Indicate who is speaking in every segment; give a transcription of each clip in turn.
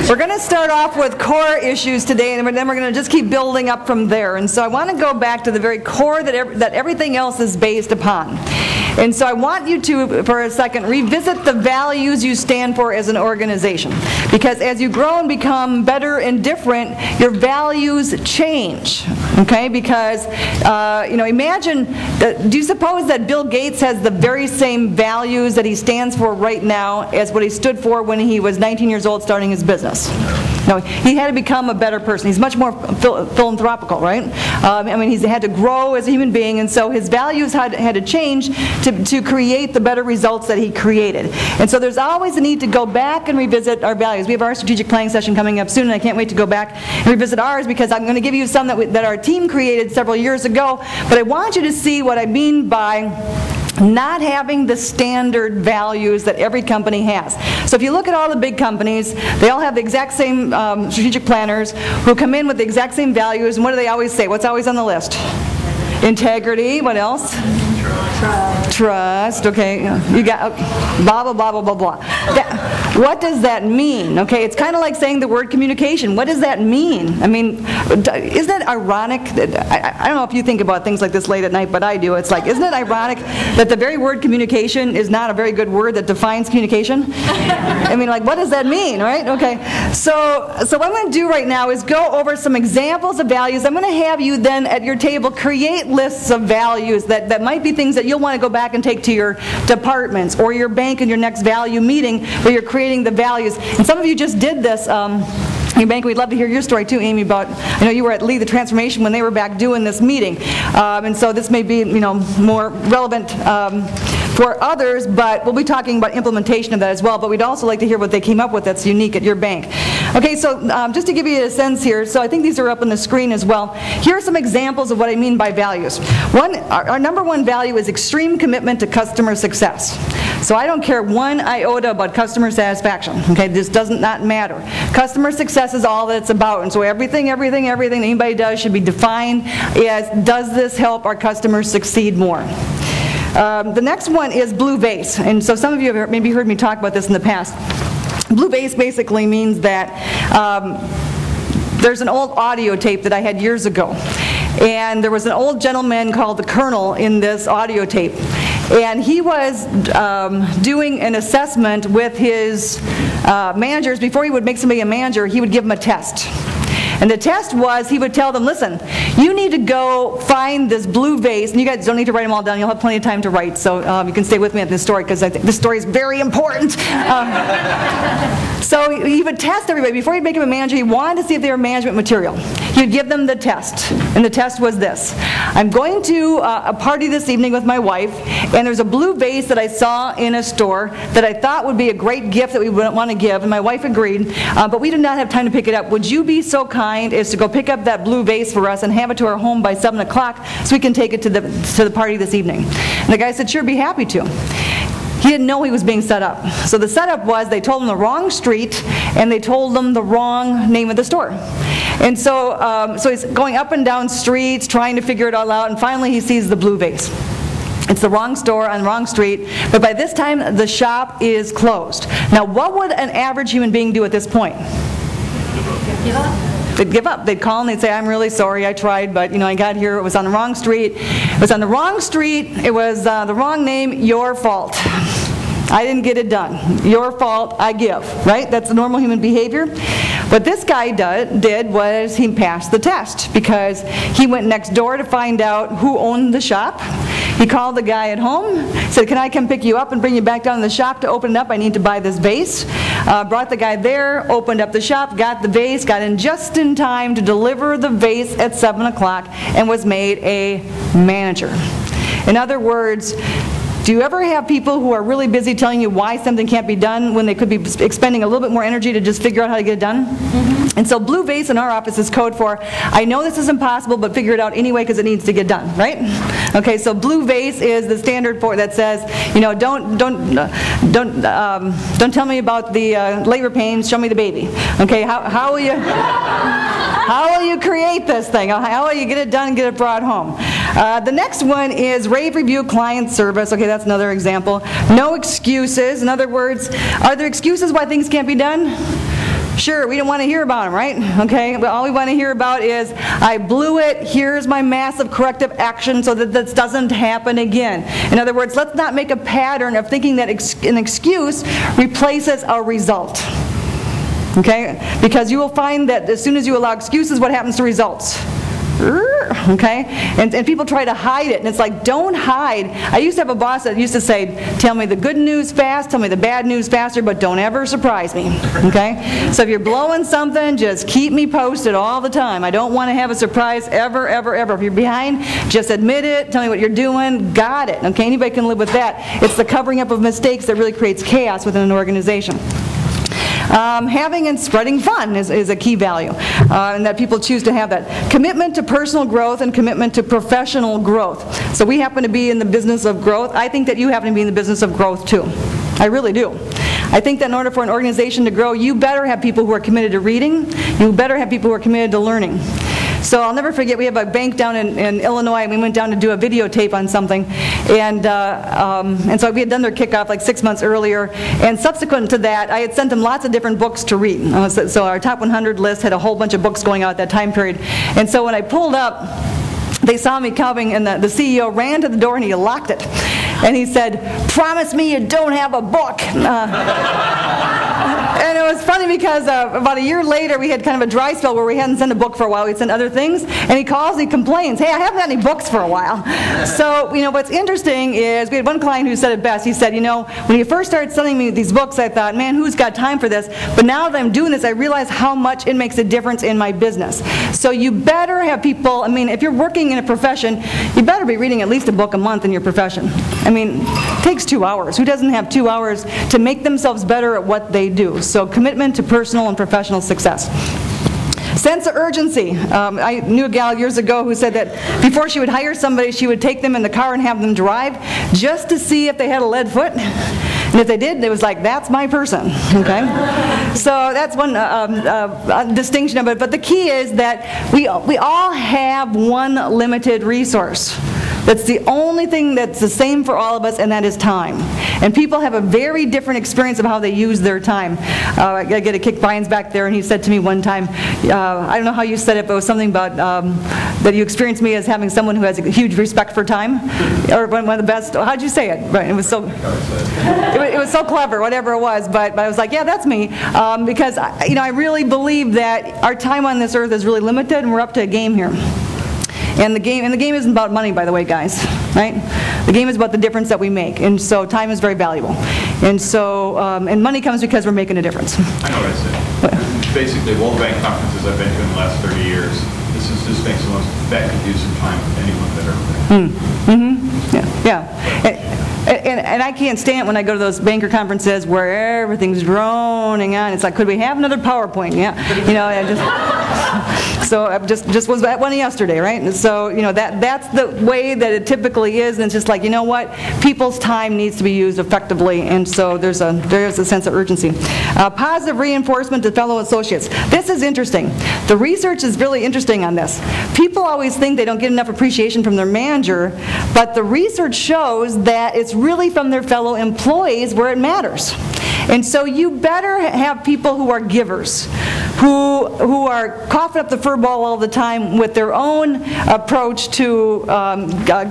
Speaker 1: We're going to start off with core issues today, and then we're going to just keep building up from there. And so I want to go back to the very core that everything else is based upon. And so I want you to, for a second, revisit the values you stand for as an organization. Because as you grow and become better and different, your values change. Okay? Because, imagine, do you suppose that Bill Gates has the very same values that he stands for right now as what he stood for when he was 19 years old starting his business? No, he had to become a better person. He's much more philanthropical, right? He's had to grow as a human being, and so his values had to change to create the better results that he created. And so there's always a need to go back and revisit our values. We have our strategic planning session coming up soon, and I can't wait to go back and revisit ours, because I'm going to give you some that our team created several years ago. But I want you to see what I mean by not having the standard values that every company has. So if you look at all the big companies, they all have the exact same strategic planners who come in with the exact same values, and what do they always say? What's always on the list? Integrity. What else? Trust. Okay. You got blah, blah, blah, blah, blah, blah. What does that mean? Okay, it's kind of like saying the word communication. What does that mean? I mean, isn't it ironic that, I don't know if you think about things like this late at night, but I do. It's like, isn't it ironic that the very word communication is not a very good word that defines communication? I mean, like, what does that mean, right? Okay, so what I'm going to do right now is go over some examples of values. I'm going to have you then at your table create lists of values that might be things that you'll want to go back and take to your departments or your bank in your next value meeting where you're creating the values. And some of you just did this. Your bank, we'd love to hear your story too, Amy, about, I know you were at Lead the Transformation when they were back doing this meeting. And so this may be, more relevant for others, but we'll be talking about implementation of that as well. But we'd also like to hear what they came up with that's unique at your bank. Okay, so just to give you a sense here, so I think these are up on the screen as well. Here are some examples of what I mean by values. Our number one value is extreme commitment to customer success. So I don't care one iota about customer satisfaction. Okay, this does not matter. Customer success is all that it's about, and so everything anybody does should be defined as, does this help our customers succeed more? The next one is blue vase, and so some of you have maybe heard me talk about this in the past. Blue vase basically means that there's an old audio tape that I had years ago, and there was an old gentleman called the Colonel in this audio tape, and he was doing an assessment with his managers. Before he would make somebody a manager, he would give them a test. And the test was, he would tell them, listen, you need to go find this blue vase, and you guys don't need to write them all down, you'll have plenty of time to write, so you can stay with me at this story, because I think this story is very important. So he would test everybody. Before he'd make him a manager, he wanted to see if they were management material. He would give them the test, and the test was this. I'm going to a party this evening with my wife, and there's a blue vase that I saw in a store that I thought would be a great gift that we would want to give, and my wife agreed, but we did not have time to pick it up. Would you be so kind as to go pick up that blue vase for us and have it to our home by 7 o'clock so we can take it to the party this evening? And the guy said, sure, be happy to. He didn't know he was being set up. So the setup was, they told him the wrong street and they told him the wrong name of the store. And so, so he's going up and down streets trying to figure it all out, and finally he sees the blue vase. It's the wrong store on the wrong street, but by this time the shop is closed. Now what would an average human being do at this point? Give up. They'd give up. They'd call and they'd say, I'm really sorry, I tried, but I got here, it was on the wrong street. It was on the wrong street, it was the wrong name, your fault. I didn't get it done. Your fault, I give. Right? That's the normal human behavior. What this guy did was he passed the test, because he went next door to find out who owned the shop. He called the guy at home, said, can I come pick you up and bring you back down to the shop to open it up? I need to buy this vase. Brought the guy there, opened up the shop, got the vase, got in just in time to deliver the vase at 7 o'clock, and was made a manager. In other words, do you ever have people who are really busy telling you why something can't be done when they could be expending a little bit more energy to just figure out how to get it done? Mm-hmm. And so blue vase in our office is code for, I know this is impossible, but figure it out anyway because it needs to get done, right? Okay, so blue vase is the standard for that says, don't tell me about the labor pains, show me the baby. Okay, how will you create this thing? How will you get it done and get it brought home? The next one is rave review client service. Okay, that's another example. No excuses. In other words, are there excuses why things can't be done? Sure, we don't want to hear about them, right? Okay, but all we want to hear about is, I blew it, here's my massive corrective action so that this doesn't happen again. In other words, let's not make a pattern of thinking that an excuse replaces a result. Okay? Because you will find that as soon as you allow excuses, what happens to results? Okay? And people try to hide it, and it's like, don't hide. I used to have a boss that used to say, tell me the good news fast, tell me the bad news faster, but don't ever surprise me. Okay? So if you're blowing something, just keep me posted all the time. I don't want to have a surprise ever, ever, ever. If you're behind, just admit it, tell me what you're doing, got it. Okay? Anybody can live with that. It's the covering up of mistakes that really creates chaos within an organization. Having and spreading fun is a key value, and that people choose to have that. Commitment to personal growth and commitment to professional growth. So we happen to be in the business of growth. I think that you happen to be in the business of growth too. I really do. I think that in order for an organization to grow, you better have people who are committed to reading. You better have people who are committed to learning. So I'll never forget, we have a bank down in Illinois, and we went down to do a videotape on something, and so we had done their kickoff like 6 months earlier, and subsequent to that, I had sent them lots of different books to read. So our top 100 list had a whole bunch of books going out at that time period, and so when I pulled up, they saw me coming, and the CEO ran to the door and he locked it. And he said, promise me you don't have a book. And it was funny because about a year later we had kind of a dry spell where we hadn't sent a book for a while. We'd sent other things. And he calls and he complains, hey, I haven't had any books for a while. So, what's interesting is we had one client who said it best. He said, when you first started sending me these books, I thought, man, who's got time for this? But now that I'm doing this, I realize how much it makes a difference in my business. So you better have people, if you're working in a profession, you better be reading at least a book a month in your profession. It takes 2 hours. Who doesn't have 2 hours to make themselves better at what they do? So commitment to personal and professional success. Sense of urgency. I knew a gal years ago who said that before she would hire somebody, she would take them in the car and have them drive just to see if they had a lead foot. And if they did, it was like, that's my person. Okay? So that's one distinction of it. But the key is that we all have one limited resource. That's the only thing that's the same for all of us, and that is time. And people have a very different experience of how they use their time. I get a kick. Brian's back there, and he said to me one time, I don't know how you said it, but it was something about that you experienced me as having someone who has a huge respect for time, or one of the best. How'd you say it? Right? It was so. It was so clever, whatever it was. But I was like, yeah, that's me, because I really believe that our time on this earth is really limited, and we're up to a game here. And the game isn't about money, by the way, guys, right? The game is about the difference that we make, and so time is very valuable. And so, and money comes because we're making a difference.
Speaker 2: I know what I said. Basically, World Bank conferences I've been to in the last 30 years, this makes the most effective use of time of anyone that ever been.
Speaker 1: Yeah. And I can't stand it when I go to those banker conferences where everything's droning on. It's like, could we have another PowerPoint? Yeah, so I just was at one yesterday, right? And so that's the way that it typically is, and it's just like, what? People's time needs to be used effectively, and so there's a sense of urgency. Positive reinforcement to fellow associates. This is interesting. The research is really interesting on this. People always think they don't get enough appreciation from their manager, but the research shows that it's really from their fellow employees where it matters. And so you better have people who are givers, who are coughing up the fur ball all the time with their own approach to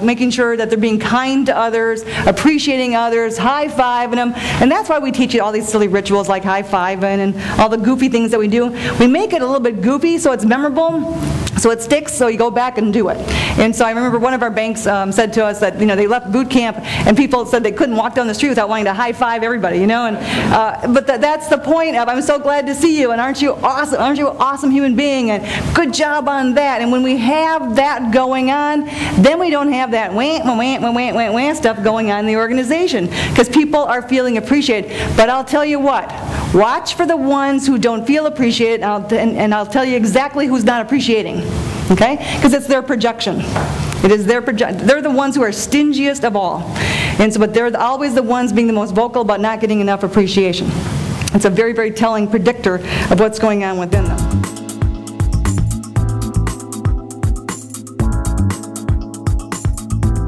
Speaker 1: making sure that they're being kind to others, appreciating others, high-fiving them. And that's why we teach you all these silly rituals like high-fiving and all the goofy things that we do. We make it a little bit goofy so it's memorable, so it sticks, so you go back and do it. And so I remember one of our banks said to us that they left boot camp and people said they couldn't walk down the street without wanting to high-five everybody, but that's the point of, I'm so glad to see you, and aren't you awesome? Aren't you an awesome human being? And good job on that. And when we have that going on, then we don't have that wah stuff going on in the organization, because people are feeling appreciated. But I'll tell you what, watch for the ones who don't feel appreciated, and I'll tell you exactly who's not appreciating. Okay? Because it's their projection. It is their projection. They're the ones who are stingiest of all. And so, but they're always the ones being the most vocal about not getting enough appreciation. It's a very, very telling predictor of what's going on within them.